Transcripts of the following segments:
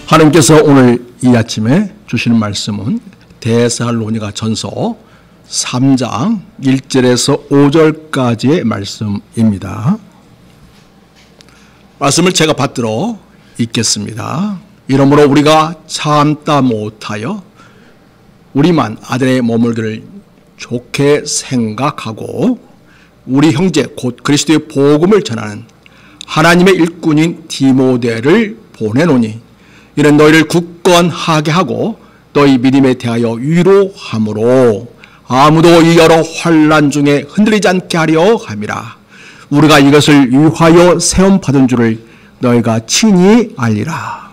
하나님께서 오늘 이 아침에 주시는 말씀은 데살로니가 전서 3장 1절에서 5절까지의 말씀입니다. 말씀을 제가 받들어 읽겠습니다. 이러므로 우리가 참다 못하여 우리만 아들의 머물기를 좋게 생각하고 우리 형제 곧 그리스도의 복음을 전하는 하나님의 일꾼인 디모데를 보내노니 이는 너희를 굳건하게 하고 너희 믿음에 대하여 위로함으로 아무도 이 여러 환난 중에 흔들리지 않게 하려 함이라. 우리가 이것을 위하여 세움받은 줄을 너희가 친히 알리라.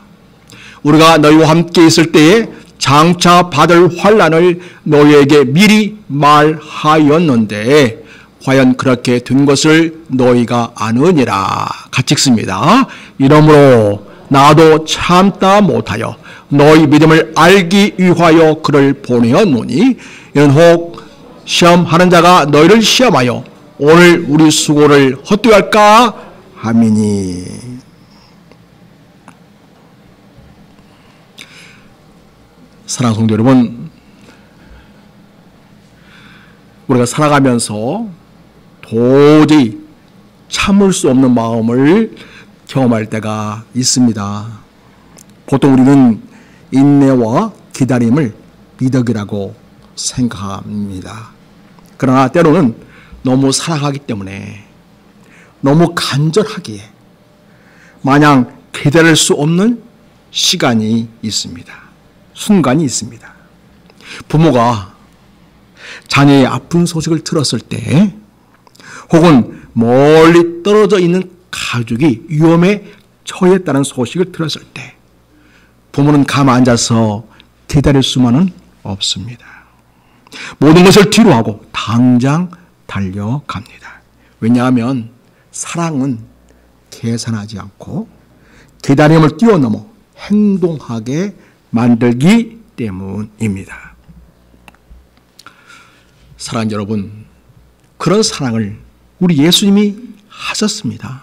우리가 너희와 함께 있을 때에 장차 받을 환난을 너희에게 미리 말하였는데 과연 그렇게 된 것을 너희가 아느니라. 같이 읽습니다. 이러므로 나도 참다 못하여 너희 믿음을 알기 위하여 그를 보내었노니 이는 혹 시험하는 자가 너희를 시험하여 오늘 우리 수고를 헛되게 할까 함이니. 사랑하는 성도 여러분, 우리가 살아가면서 도저히 참을 수 없는 마음을 경험할 때가 있습니다. 보통 우리는 인내와 기다림을 미덕이라고 생각합니다. 그러나 때로는 너무 사랑하기 때문에 너무 간절하기에 마냥 기다릴 수 없는 시간이 있습니다. 순간이 있습니다. 부모가 자녀의 아픈 소식을 들었을 때 혹은 멀리 떨어져 있는 가족이 위험에 처했다는 소식을 들었을 때 부모는 가만 앉아서 기다릴 수만은 없습니다. 모든 것을 뒤로하고 당장 달려갑니다. 왜냐하면 사랑은 계산하지 않고 기다림을 뛰어넘어 행동하게 만들기 때문입니다. 사랑하는 여러분, 그런 사랑을 우리 예수님이 하셨습니다.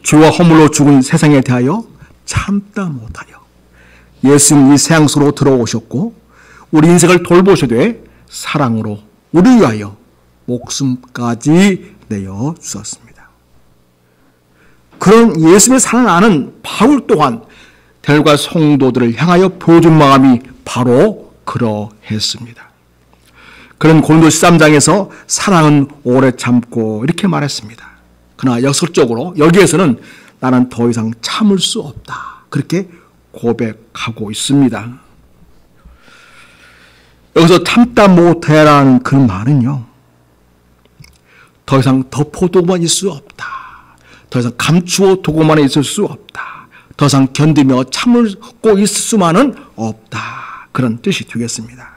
죄와 허물로 죽은 세상에 대하여 참다 못하여 예수님 이 세상 속으로 들어오셨고 우리 인생을 돌보시되 사랑으로 우리 위하여 목숨까지 내어 주셨습니다. 그런 예수님의 사랑을 아는 바울 또한 대열과 성도들을 향하여 보여준 마음이 바로 그러했습니다. 그런 고린도서 13장에서 사랑은 오래 참고 이렇게 말했습니다. 그러나 역설적으로 여기에서는 나는 더 이상 참을 수 없다. 그렇게 고백하고 있습니다. 여기서 참다 못해라는 그 말은요, 더 이상 덮어두고만 있을 수 없다. 더 이상 감추어 두고만 있을 수 없다. 더 이상 견디며 참고 있을 수만은 없다. 그런 뜻이 되겠습니다.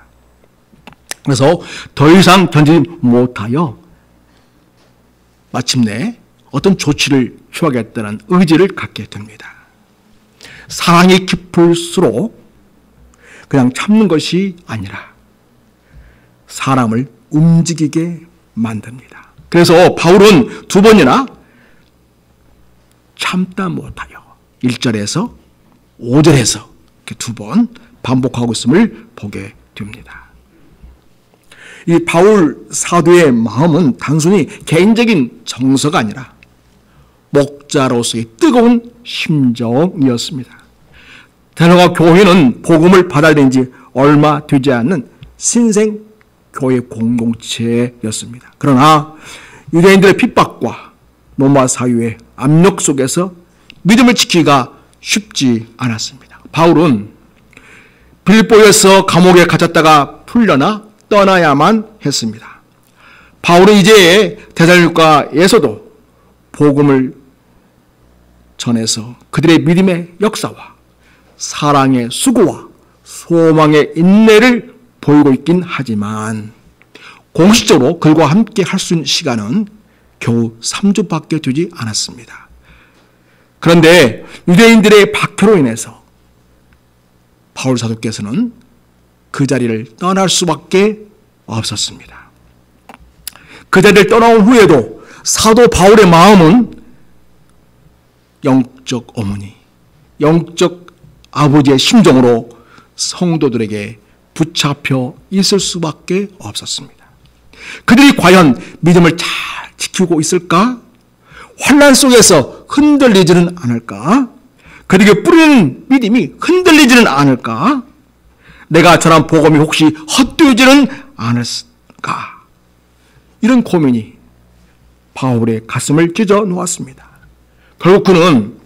그래서 더 이상 견디지 못하여 마침내 어떤 조치를 취하겠다는 의지를 갖게 됩니다. 사랑이 깊을수록 그냥 참는 것이 아니라 사람을 움직이게 만듭니다. 그래서 바울은 두 번이나 참다 못하여 1절에서 5절에서 이렇게 두 번 반복하고 있음을 보게 됩니다. 이 바울 사도의 마음은 단순히 개인적인 정서가 아니라 목자로서의 뜨거운 심정이었습니다. 데살로니가 교회는 복음을 받아들인 지 얼마 되지 않는 신생 교회 공동체였습니다. 그러나 유대인들의 핍박과 로마 사회의 압력 속에서 믿음을 지키기가 쉽지 않았습니다. 바울은 빌립보에서 감옥에 갇혔다가 풀려나 떠나야만 했습니다. 바울은 이제 데살로니가에서도 복음을 전해서 그들의 믿음의 역사와 사랑의 수고와 소망의 인내를 보이고 있긴 하지만 공식적으로 그들과 함께 할 수 있는 시간은 겨우 3주밖에 되지 않았습니다. 그런데 유대인들의 박해로 인해서 바울 사도께서는 그 자리를 떠날 수밖에 없었습니다. 그 자리를 떠나온 후에도 사도 바울의 마음은 영적 어머니, 영적 아버지의 심정으로 성도들에게 붙잡혀 있을 수밖에 없었습니다. 그들이 과연 믿음을 잘 지키고 있을까? 환난 속에서 흔들리지는 않을까? 그들에게 뿌리는 믿음이 흔들리지는 않을까? 내가 전한 복음이 혹시 헛되지는 않을까? 이런 고민이 바울의 가슴을 찢어 놓았습니다. 결국 그는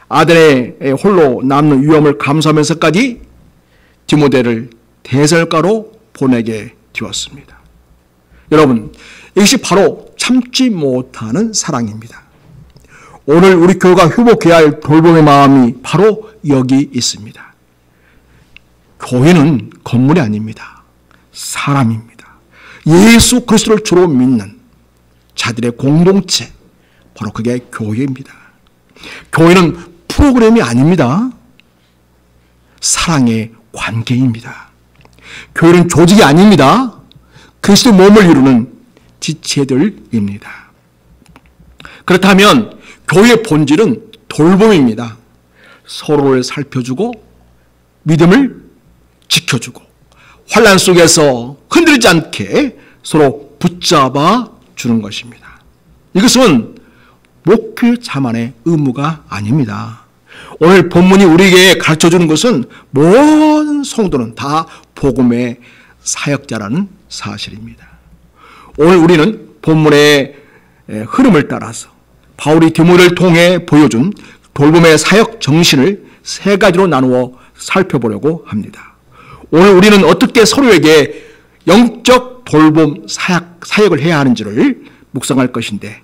아덴에 홀로 남는 위험을 감수하면서까지 디모데를 대설가로 보내게 되었습니다. 여러분, 이것이 바로 참지 못하는 사랑입니다. 오늘 우리 교회가 회복해야 할 돌봄의 마음이 바로 여기 있습니다. 교회는 건물이 아닙니다. 사람입니다. 예수 그리스도를 주로 믿는 자들의 공동체, 바로 그게 교회입니다. 교회는 프로그램이 아닙니다. 사랑의 관계입니다. 교회는 조직이 아닙니다. 그리스도의 몸을 이루는 지체들입니다. 그렇다면 교회의 본질은 돌봄입니다. 서로를 살펴주고 믿음을 지켜주고 환난 속에서 흔들리지 않게 서로 붙잡아 주는 것입니다. 이것은 목회자만의 의무가 아닙니다. 오늘 본문이 우리에게 가르쳐주는 것은 모든 성도는 다 복음의 사역자라는 사실입니다. 오늘 우리는 본문의 흐름을 따라서 바울이 디모데를 통해 보여준 돌봄의 사역 정신을 세 가지로 나누어 살펴보려고 합니다. 오늘 우리는 어떻게 서로에게 영적 돌봄 사역을 해야 하는지를 묵상할 것인데,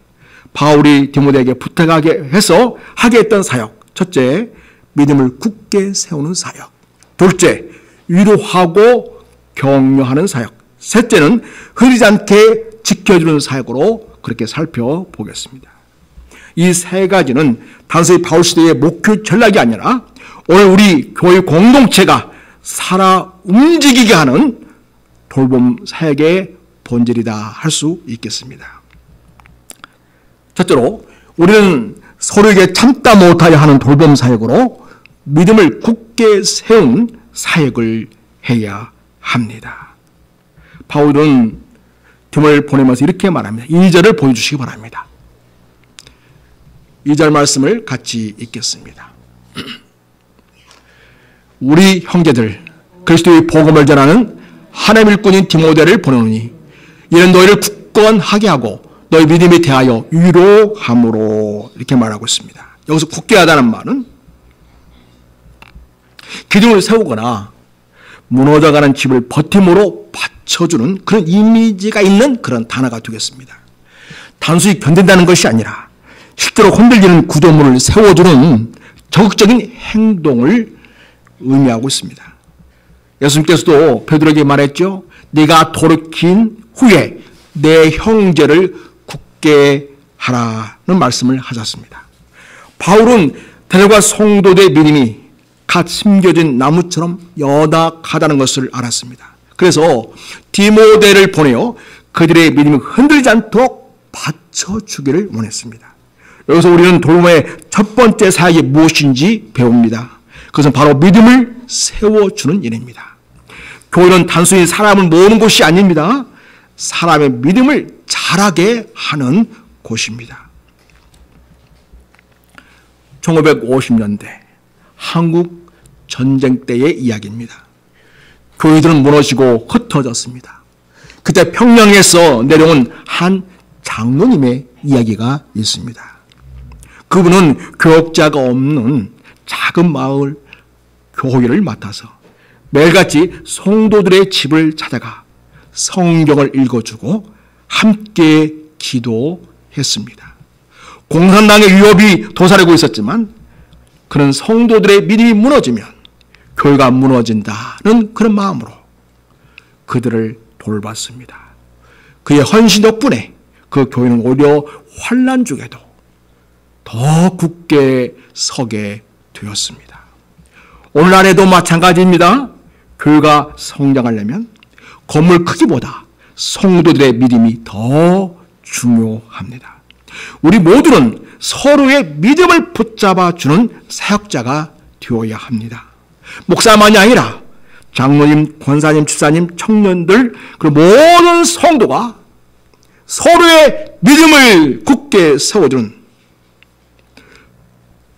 바울이 디모데에게 부탁하게 해서 하게 했던 사역, 첫째, 믿음을 굳게 세우는 사역. 둘째, 위로하고 격려하는 사역. 셋째는 흐리지 않게 지켜주는 사역으로 그렇게 살펴보겠습니다. 이 세 가지는 단순히 바울 시대의 목회 전략이 아니라 오늘 우리 교회 공동체가 살아 움직이게 하는 돌봄 사역의 본질이다 할 수 있겠습니다. 첫째로, 우리는 서로에게 참다 못하여 하는 돌봄 사역으로 믿음을 굳게 세운 사역을 해야 합니다. 바울은 디모데를 보내면서 이렇게 말합니다. 2절을 보여주시기 바랍니다. 2절 말씀을 같이 읽겠습니다. 우리 형제들, 그리스도의 복음을 전하는 하나님 일꾼인 디모데를 보내오니 이는 너희를 굳건하게 하고 너희 믿음에 대하여 위로함으로, 이렇게 말하고 있습니다. 여기서 굳게 하다는 말은 기둥을 세우거나 무너져가는 집을 버팀으로 받쳐주는 그런 이미지가 있는 그런 단어가 되겠습니다. 단순히 견딘다는 것이 아니라 실제로 흔들리는 구조물을 세워주는 적극적인 행동을 의미하고 있습니다. 예수님께서도 베드로에게 말했죠. 네가 돌이킨 후에 내 형제를 굳게 하라는 말씀을 하셨습니다. 바울은 대적과 성도들의 믿음이 갓 심겨진 나무처럼 연약하다는 것을 알았습니다. 그래서 디모데를 보내어 그들의 믿음이 흔들리지 않도록 받쳐주기를 원했습니다. 여기서 우리는 돌봄의 첫 번째 사역이 무엇인지 배웁니다. 그것은 바로 믿음을 세워주는 일입니다. 교회는 단순히 사람을 모으는 곳이 아닙니다. 사람의 믿음을 자라게 하는 곳입니다. 1950년대 한국 전쟁 때의 이야기입니다. 교회들은 무너지고 흩어졌습니다. 그때 평양에서 내려온 한 장로님의 이야기가 있습니다. 그분은 교역자가 없는 작은 마을 교회를 맡아서 매일같이 성도들의 집을 찾아가 성경을 읽어주고 함께 기도했습니다. 공산당의 위협이 도사리고 있었지만 그는 성도들의 믿음이 무너지면 교회가 무너진다는 그런 마음으로 그들을 돌봤습니다. 그의 헌신 덕분에 그 교회는 오히려 환난 중에도 더 굳게 서게 되었습니다. 오늘날에도 마찬가지입니다. 교회가 성장하려면 건물 크기보다 성도들의 믿음이 더 중요합니다. 우리 모두는 서로의 믿음을 붙잡아주는 사역자가 되어야 합니다. 목사만이 아니라 장로님, 권사님, 집사님, 청년들, 그리고 모든 성도가 서로의 믿음을 굳게 세워주는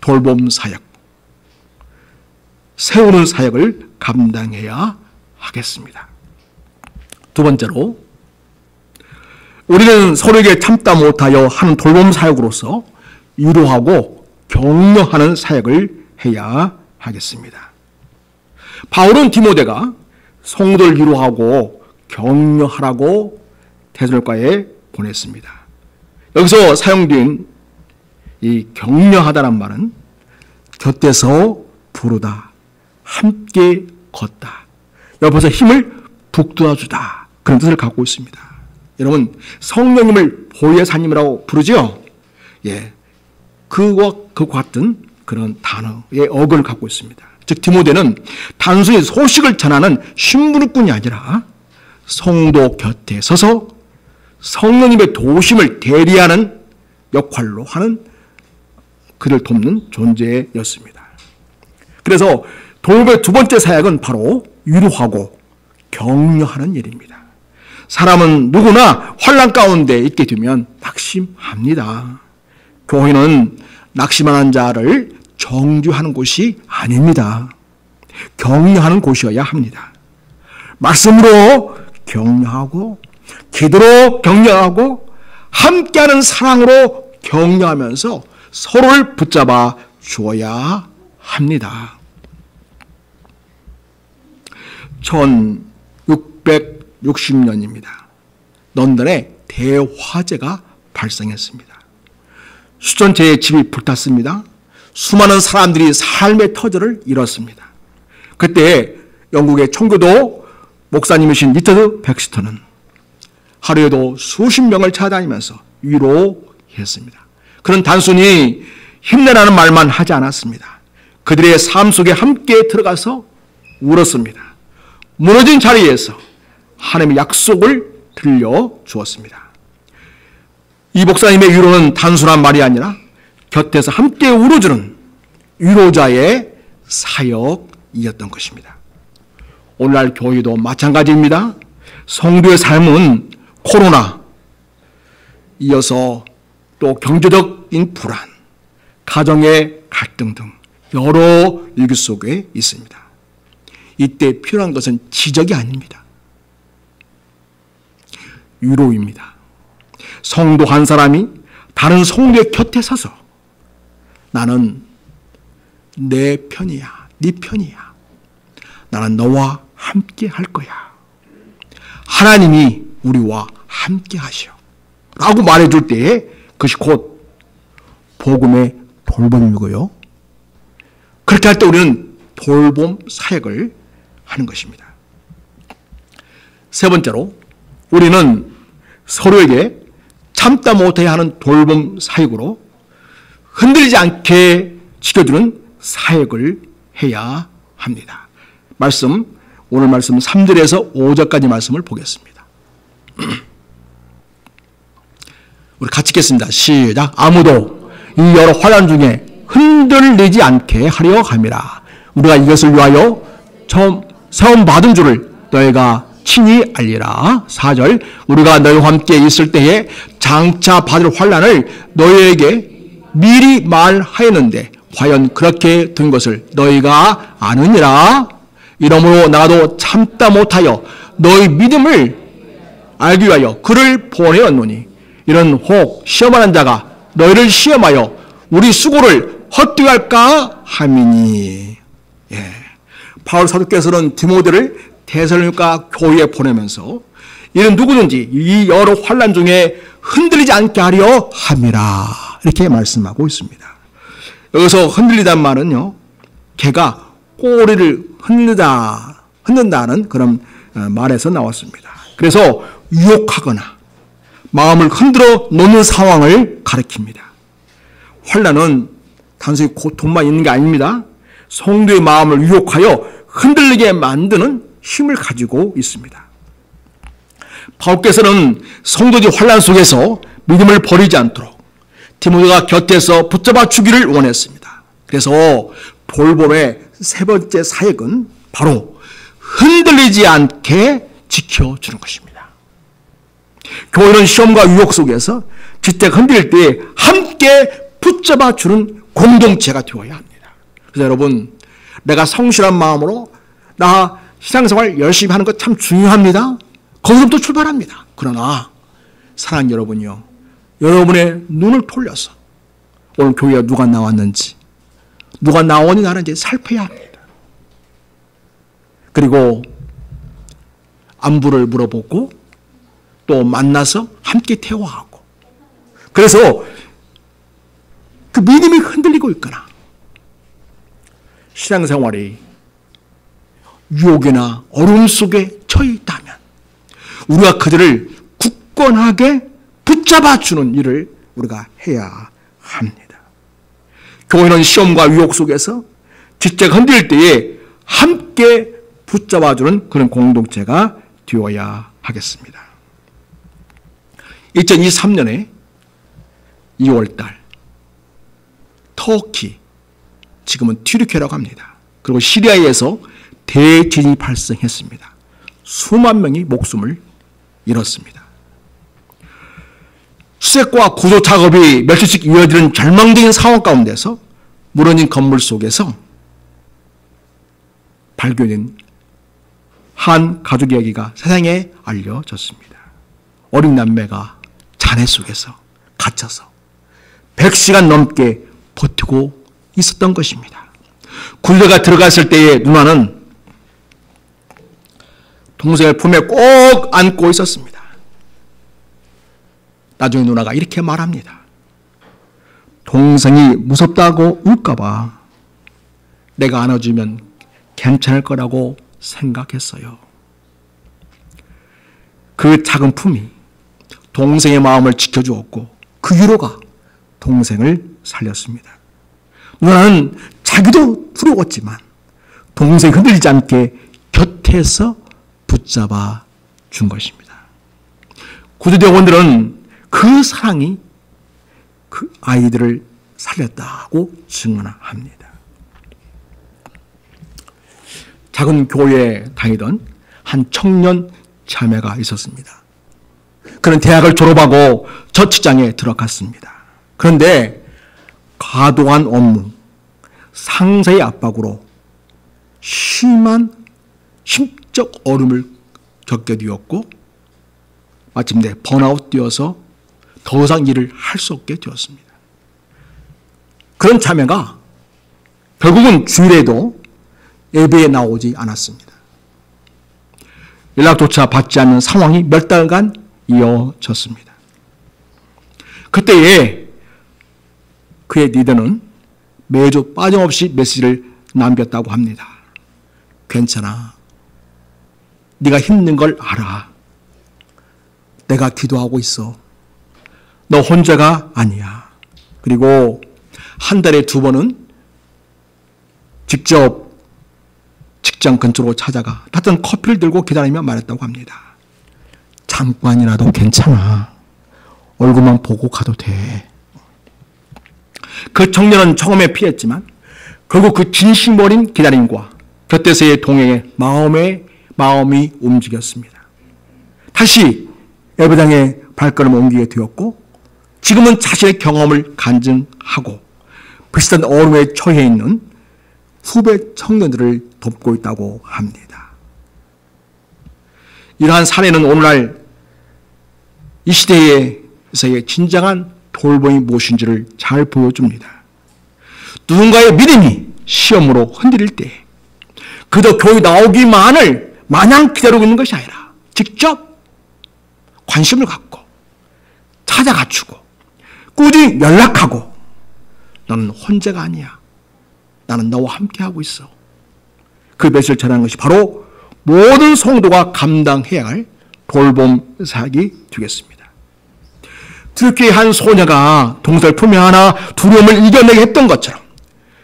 돌봄 사역, 세우는 사역을 감당해야 하겠습니다. 두 번째로, 우리는 서로에게 참다 못하여 하는 돌봄 사역으로서 위로하고 격려하는 사역을 해야 하겠습니다. 바울은 디모데가 성도를 위로하고 격려하라고 데살로니가에 보냈습니다. 여기서 사용된 이 격려하다란 말은 곁에서 부르다, 함께 걷다, 옆에서 힘을 북돋아주다, 그런 뜻을 갖고 있습니다. 여러분, 성령님을 보혜의 사님이라고 부르죠? 예, 그와 같은 그런 단어의 어근을 갖고 있습니다. 즉 디모데는 단순히 소식을 전하는 신부꾼이 아니라 성도 곁에 서서 성령님의 도심을 대리하는 역할로 하는, 그를 돕는 존재였습니다. 그래서 돌봄의 두 번째 사역은 바로 위로하고 격려하는 일입니다. 사람은 누구나 환난 가운데 있게 되면 낙심합니다. 교회는 낙심하는 자를 정죄하는 곳이 아닙니다. 격려하는 곳이어야 합니다. 말씀으로 격려하고, 기도로 격려하고, 함께하는 사랑으로 격려하면서 서로를 붙잡아 주어야 합니다. 1660년입니다. 런던에 대화재가 발생했습니다. 수천채의 집이 불탔습니다. 수많은 사람들이 삶의 터전을 잃었습니다. 그때 영국의 청교도 목사님이신 리처드 백스터는 하루에도 수십 명을 찾아다니면서 위로했습니다. 그는 단순히 힘내라는 말만 하지 않았습니다. 그들의 삶 속에 함께 들어가서 울었습니다. 무너진 자리에서 하나님의 약속을 들려주었습니다. 이 목사님의 위로는 단순한 말이 아니라 곁에서 함께 울어주는 위로자의 사역이었던 것입니다. 오늘날 교회도 마찬가지입니다. 성도의 삶은 코로나, 이어서 또 경제적인 불안, 가정의 갈등 등 여러 위기 속에 있습니다. 이때 필요한 것은 지적이 아닙니다. 위로입니다. 성도 한 사람이 다른 성도의 곁에 서서 나는 내 편이야, 네 편이야, 나는 너와 함께 할 거야, 하나님이 우리와 함께 하시오 라고 말해줄 때에 그것이 곧 복음의 돌봄이고요. 그렇게 할 때 우리는 돌봄 사역을 하는 것입니다. 세 번째로, 우리는 서로에게 참다 못해야 하는 돌봄 사역으로 흔들리지 않게 지켜주는 사역을 해야 합니다. 오늘 말씀 3절에서 5절까지 말씀을 보겠습니다. 우리 같이 읽겠습니다. 시작. 아무도 이 여러 환난 중에 흔들리지 않게 하려 함이라. 우리가 이것을 위하여 처음 받은 줄을 너희가 친히 알리라. 4절. 우리가 너희와 함께 있을 때에 장차 받을 환난을 너희에게 미리 말하였는데 과연 그렇게 된 것을 너희가 아느니라. 이러므로 나도 참다 못하여 너희 믿음을 알기 위하여 그를 보내었노니 이런 혹 시험하는 자가 너희를 시험하여 우리 수고를 헛되게 할까 함이니. 예. 바울 사도께서는 디모데를 데살로니가 교회에 보내면서 이는 누구든지 이 여러 환난 중에 흔들리지 않게 하려 함이라 이렇게 말씀하고 있습니다. 여기서 흔들리단 말은요, 개가 꼬리를 흔든다는 그런 말에서 나왔습니다. 그래서 유혹하거나 마음을 흔들어 놓는 상황을 가리킵니다. 환난은 단순히 고통만 있는 게 아닙니다. 성도의 마음을 유혹하여 흔들리게 만드는 힘을 가지고 있습니다. 바울께서는 성도들이 환난 속에서 믿음을 버리지 않도록 디모데가 곁에서 붙잡아 주기를 원했습니다. 그래서 돌봄의 세 번째 사역은 바로 흔들리지 않게 지켜주는 것입니다. 교회는 시험과 유혹 속에서 지체가 흔들릴 때 함께 붙잡아주는 공동체가 되어야 합니다. 그래서 여러분, 내가 성실한 마음으로 나 신앙생활 열심히 하는 것 참 중요합니다. 거기서부터 출발합니다. 그러나 사랑하는 여러분이요, 여러분의 눈을 돌려서 오늘 교회에 누가 나왔는지, 누가 나오니 나는지 살펴야 합니다. 그리고 안부를 물어보고 또 만나서 함께 대화하고, 그래서 그 믿음이 흔들리고 있거나 신앙생활이 유혹이나 어려움 속에 처해 있다면 우리가 그들을 굳건하게 붙잡아주는 일을 우리가 해야 합니다. 교회는 시험과 유혹 속에서 지체가 흔들릴 때에 함께 붙잡아주는 그런 공동체가 되어야 하겠습니다. 2023년에 2월달 터키, 지금은 튀르키예라고 합니다. 그리고 시리아에서 대지진이 발생했습니다. 수만 명이 목숨을 잃었습니다. 수색과 구조 작업이 며칠씩 이어지는 절망적인 상황 가운데서 무너진 건물 속에서 발견된 한 가족 이야기가 세상에 알려졌습니다. 어린 남매가 잔해 속에서 갇혀서 100시간 넘게 버티고 있었던 것입니다. 굴레가 들어갔을 때의 누나는 동생을 품에 꼭 안고 있었습니다. 나중에 누나가 이렇게 말합니다. 동생이 무섭다고 울까봐 내가 안아주면 괜찮을 거라고 생각했어요. 그 작은 품이 동생의 마음을 지켜주었고 그 위로가 동생을 살렸습니다. 누나는 자기도 두려웠지만 동생이 흔들리지 않게 곁에서 붙잡아 준 것입니다. 구조대원들은 그 사랑이 그 아이들을 살렸다고 증언합니다. 작은 교회에 다니던 한 청년 자매가 있었습니다. 그는 대학을 졸업하고 첫 직장에 들어갔습니다. 그런데 과도한 업무, 상사의 압박으로 심한 심적 어려움을 겪게 되었고 마침내 번아웃 되어서 더 이상 일을 할 수 없게 되었습니다. 그런 자매가 결국은 주일에도 예배에 나오지 않았습니다. 연락조차 받지 않는 상황이 몇 달간 이어졌습니다. 그때에 그의 리더는 매주 빠짐없이 메시지를 남겼다고 합니다. 괜찮아. 네가 힘든 걸 알아. 내가 기도하고 있어. 너 혼자가 아니야. 그리고 한 달에 2번은 직접 직장 근처로 찾아가 따뜻한 커피를 들고 기다리며 말했다고 합니다. 잠깐이라도 괜찮아. 얼굴만 보고 가도 돼. 그 청년은 처음에 피했지만 결국 그 진심 어린 기다림과 곁에서의 동행에 마음이 움직였습니다. 다시 예배당에 발걸음을 옮기게 되었고 지금은 자신의 경험을 간증하고 비슷한 어려움에 처해 있는 수백 청년들을 돕고 있다고 합니다. 이러한 사례는 오늘날 이 시대에서의 진정한 돌봄이 무엇인지를 잘 보여줍니다. 누군가의 믿음이 시험으로 흔들릴 때 그저 교회 나오기만을 마냥 기다리고 있는 것이 아니라 직접 관심을 갖고 찾아가주고 꾸준히 연락하고 너는 혼자가 아니야. 나는 너와 함께하고 있어. 그 메시지를 전하는 것이 바로 모든 성도가 감당해야 할 돌봄 사역이 되겠습니다. 튀르키예의 한 소녀가 동생을 품에 안아 두려움을 이겨내게 했던 것처럼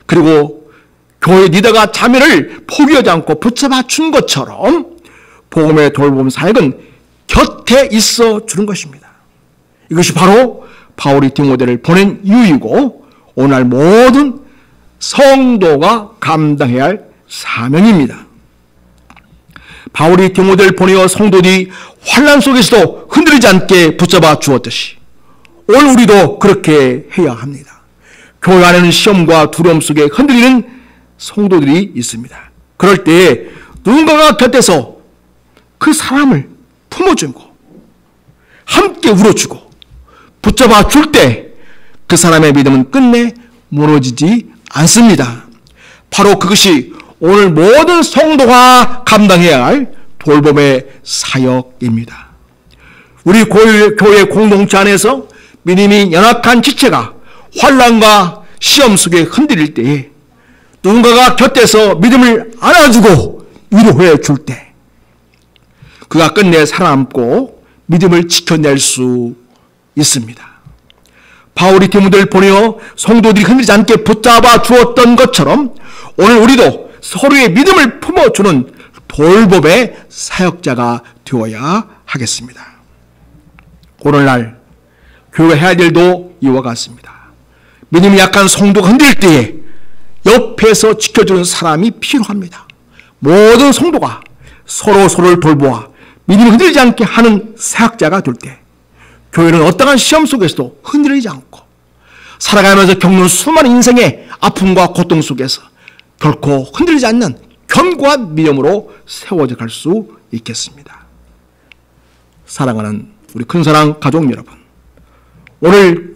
그리고 교회 리더가 자매를 포기하지 않고 붙잡아 준 것처럼 복음의 돌봄 사역은 곁에 있어 주는 것입니다. 이것이 바로 바울이 디모데를 보낸 이유이고 오늘 모든 성도가 감당해야 할 사명입니다. 바울이 디모데를 보내어 성도들이 환난 속에서도 흔들리지 않게 붙잡아 주었듯이 오늘 우리도 그렇게 해야 합니다. 교회 안에는 시험과 두려움 속에 흔들리는 성도들이 있습니다. 그럴 때 누군가가 곁에서 그 사람을 품어주고 함께 울어주고 붙잡아 줄 때 그 사람의 믿음은 끝내 무너지지 않습니다. 바로 그것이 오늘 모든 성도가 감당해야 할 돌봄의 사역입니다. 우리 교회 공동체 안에서 믿음이 연약한 지체가 환난과 시험 속에 흔들릴 때에 누군가가 곁에서 믿음을 안아주고 위로해 줄 때 그가 끝내 살아남고 믿음을 지켜낼 수 있습니다. 바울이 디모데를 보내어 성도들이 흔들리지 않게 붙잡아 주었던 것처럼 오늘 우리도 서로의 믿음을 품어주는 돌봄의 사역자가 되어야 하겠습니다. 오늘날 교회가 해야 할 일도 이와 같습니다. 믿음이 약한 성도가 흔들릴 때에 옆에서 지켜주는 사람이 필요합니다. 모든 성도가 서로를 돌보아 믿음이 흔들리지 않게 하는 사역자가 될 때 교회는 어떠한 시험 속에서도 흔들리지 않고 살아가면서 겪는 수많은 인생의 아픔과 고통 속에서 결코 흔들리지 않는 견고한 믿음으로 세워져 갈 수 있겠습니다. 사랑하는 우리 큰사랑 가족 여러분, 오늘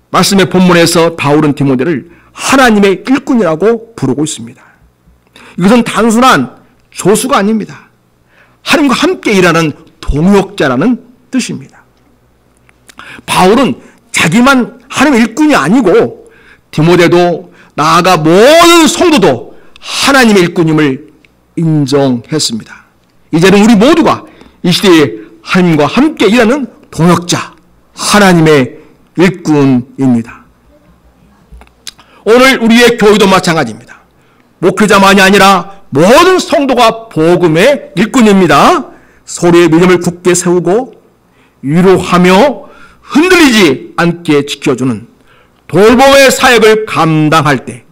말씀의 본문에서 바울은 디모데를 하나님의 일꾼이라고 부르고 있습니다. 이것은 단순한 조수가 아닙니다. 하나님과 함께 일하는 동역자라는 뜻입니다. 바울은 자기만 하나님의 일꾼이 아니고 디모데도 나아가 모든 성도도 하나님의 일꾼임을 인정했습니다. 이제는 우리 모두가 이 시대에 하나님과 함께 일하는 동역자, 하나님의 일꾼입니다. 오늘 우리의 교회도 마찬가지입니다. 목회자만이 아니라 모든 성도가 복음의 일꾼입니다. 서로의 믿음을 굳게 세우고 위로하며 흔들리지 않게 지켜주는 돌봄의 사역을 감당할 때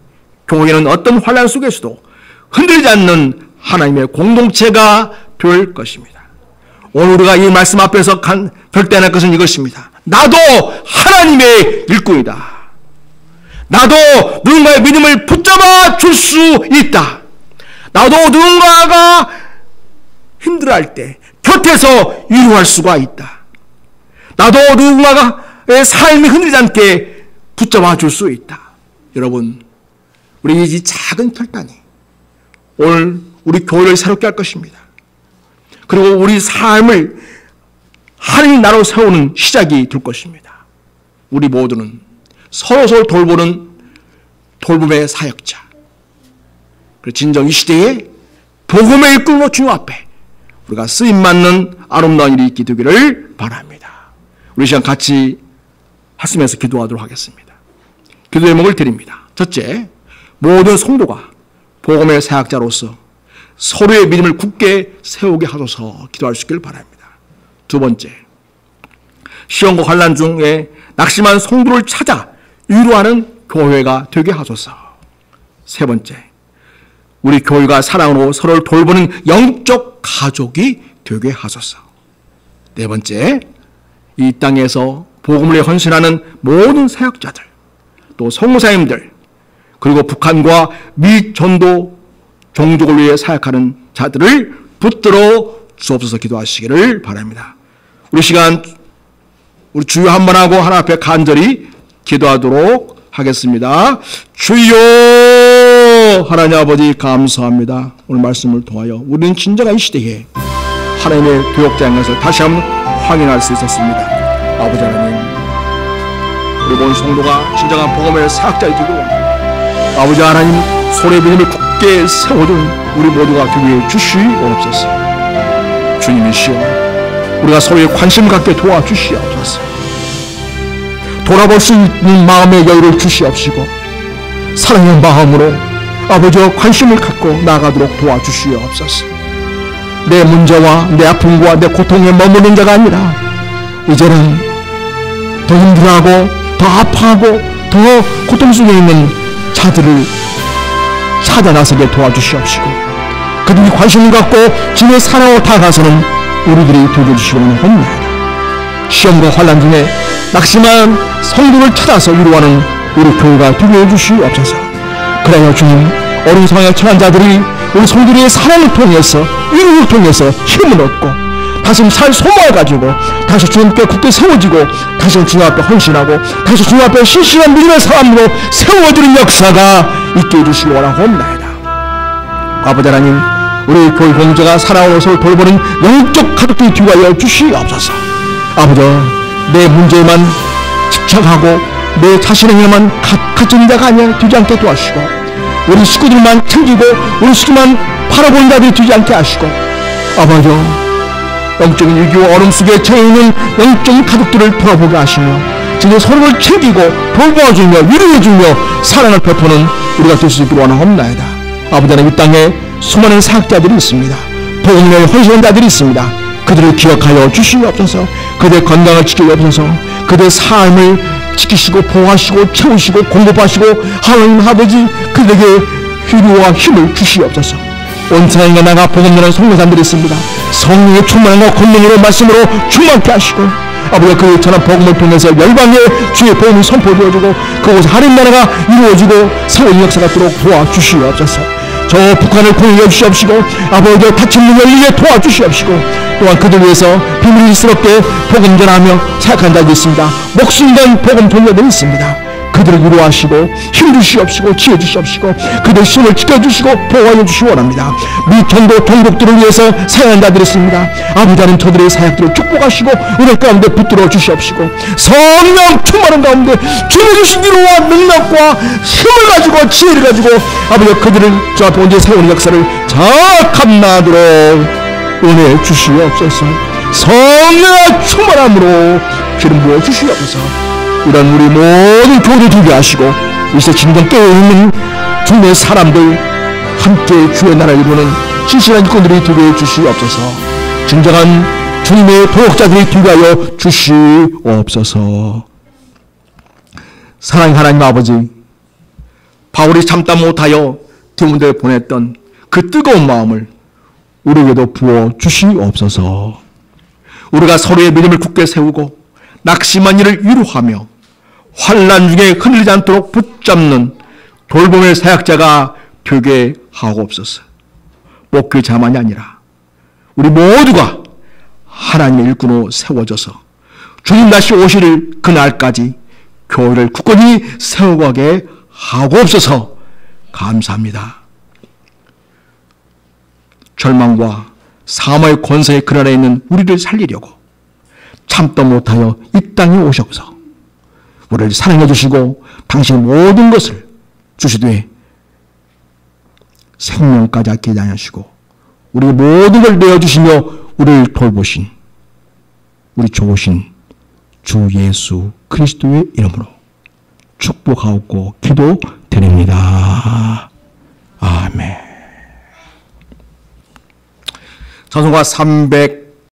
교회는 어떤 환난 속에서도 흔들리지 않는 하나님의 공동체가 될 것입니다. 오늘 우리가 이 말씀 앞에서 결단할 것은 이것입니다. 나도 하나님의 일꾼이다. 나도 누군가의 믿음을 붙잡아 줄 수 있다. 나도 누군가가 힘들어할 때 곁에서 위로할 수가 있다. 나도 누군가의 삶이 흔들리지 않게 붙잡아 줄 수 있다. 여러분, 우리 이 작은 결단이 오늘 우리 교회를 새롭게 할 것입니다. 그리고 우리 삶을 하나님 나라로 세우는 시작이 될 것입니다. 우리 모두는 서로 돌보는 돌봄의 사역자, 그리고 진정 이 시대에 복음의 일꾼으로 주님 앞에 우리가 쓰임받는 아름다운 일이 있게 되기를 바랍니다. 우리 시간 같이 하시면서 기도하도록 하겠습니다. 기도 제목을 드립니다. 첫째, 모든 성도가 복음의 사역자로서 서로의 믿음을 굳게 세우게 하소서 기도할 수 있기를 바랍니다. 두 번째, 시험과 환난 중에 낙심한 성도를 찾아 위로하는 교회가 되게 하소서. 세 번째, 우리 교회가 사랑으로 서로를 돌보는 영적 가족이 되게 하소서. 네 번째, 이 땅에서 복음을 위해 헌신하는 모든 사역자들, 또 성모사님들, 그리고 북한과 미 전도 종족을 위해 사역하는 자들을 붙들어 주옵소서 기도하시기를 바랍니다. 우리 시간 우리 주여 한번 하고 하나 앞에 간절히 기도하도록 하겠습니다. 주여 하나님 아버지 감사합니다. 오늘 말씀을 통하여 우리는 진정한 이 시대에 하나님의 교역자인 것을 다시 한번 확인할 수 있었습니다. 아버지 하나님, 우리 모든 성도가 진정한 복음의 사역자이 되고 아버지 하나님 서로의 믿음을 굳게 세워준 우리 모두가 되게 주시옵소서. 주님이시여, 우리가 서로의 관심 갖게 도와주시옵소서. 돌아볼 수 있는 마음의 여유를 주시옵시고 사랑의 마음으로 아버지와 관심을 갖고 나아가도록 도와주시옵소서. 내 문제와 내 아픔과 내 고통에 머무는 자가 아니라 이제는 더 힘들어하고 더 아파하고 더 고통 속에 있는 자들을 찾아나서게 도와주시옵시고 그들이 관심을 갖고 주님의 사랑으로 다가서는 우리들이 되어주시기를 원합니다. 시험과 환난 중에 낙심한 성도를 찾아서 위로하는 우리 교회가 되게 해주시옵소서. 그래야 주님, 어려운 상황에 처한 자들이 우리 성도들의 사랑을 통해서 위로를 통해서 힘을 얻고 다시 살 소망을 가지고 다시 주님께 굳게 세워지고 다시 주님 앞에 헌신하고 다시 주님 앞에 신실한 믿음의 사람으로 세워지는 역사가 있게 해주시기 원하옵나이다. 아버지 하나님, 우리 교회 공동체가 사랑으로 서로 돌보는 영적 가족들이 되게 하여 주시옵소서. 아버지, 내 문제에만 집착하고 내 자신에게만 갇힌 자가 아니라 되지 않게 도와주시고 우리 식구들만 챙기고 우리 식구만 바라보는 자들이 되지 않게 하시고 아버지, 영적인 위기와 어려움 속에 처해있는 영적인 가족들을 돌아보게 하시며 진짜 서로를 챙기고 돌보아주며 위로해주며 사랑을 베푸는 우리가 될 수 있기를 원하옵나이다. 아버지 하나님, 이 땅에 수많은 사역자들이 있습니다. 복음을 헌신한 자들이 있습니다. 그들을 기억하여 주시옵소서. 그들의 건강을 지켜주옵소서. 그들의 삶을 지키시고 보호하시고 채우시고 공급하시고 하나님 아버지, 그들에게 위로와 힘을 주시옵소서. 온 세상에 나가 복음 전하는 성도사들이 있습니다. 성령의 충만함과 권능으로 말씀으로 충만케 하시고 아버지, 그 전한 복음을 통해서 열방에 주의 복음이 선포되어지고 그곳에 하나님 나라가 이루어지고 새로운 역사가 있도록 도와주시옵소서. 저 북한을 공유해 주시옵시고 아버지, 다친 문 열리게 도와주시옵시고 또한 그들 위해서 비밀스럽게 복음 전하며 사역한 자들이 있습니다. 목숨 건 복음 전자들이 있습니다. 그들을 위로하시고 힘주시옵시고 지혜주시옵시고 그들 신을 지켜주시고 보호하여 주시기 원합니다. 미천도 동족들을 위해서 사역한 자들이 있습니다. 아버지 하나님, 저들의 사역들을 축복하시고 은혜 가운데 붙들어 주시옵시고 성령 충만한 가운데 주님 주신 위로와 능력과 힘을 가지고 지혜를 가지고 아버지, 그들을 저 앞에 언제 세우는 역사를 자악함나도록 은혜 주시옵소서. 성령의 충만함으로 기름 부어 주시옵소서. 이런 우리 모든 교회를 두게 하시고 이제 진정 깨어있는 주님의 사람들 함께 주의 나라를 이루는 신실한 일꾼들이 되게 해주시옵소서. 진정한 주님의 도역자들이 되게 하여 주시옵소서. 사랑의 하나님 아버지, 바울이 참다 못하여 디모데에 보냈던 그 뜨거운 마음을 우리에게도 부어 주시옵소서. 우리가 서로의 믿음을 굳게 세우고 낙심한 이를 위로하며 환난 중에 흔들리지 않도록 붙잡는 돌봄의 사역자가 되게 하옵소서. 목회자만이 아니라 우리 모두가 하나님의 일꾼으로 세워져서 주님 다시 오실 그날까지 교회를 굳건히 세워가게 하옵소서. 감사합니다. 절망과 사망의 권세의 그날에 있는 우리를 살리려고 참다 못하여 이 땅에 오셔서 우리를 사랑해 주시고 당신의 모든 것을 주시되 생명까지 아끼지 않으시고 우리 모든 걸 내어주시며 우리를 돌보신 우리 좋으신 주 예수 그리스도의 이름으로 축복하옵고 기도드립니다. 아멘. 찬송가 300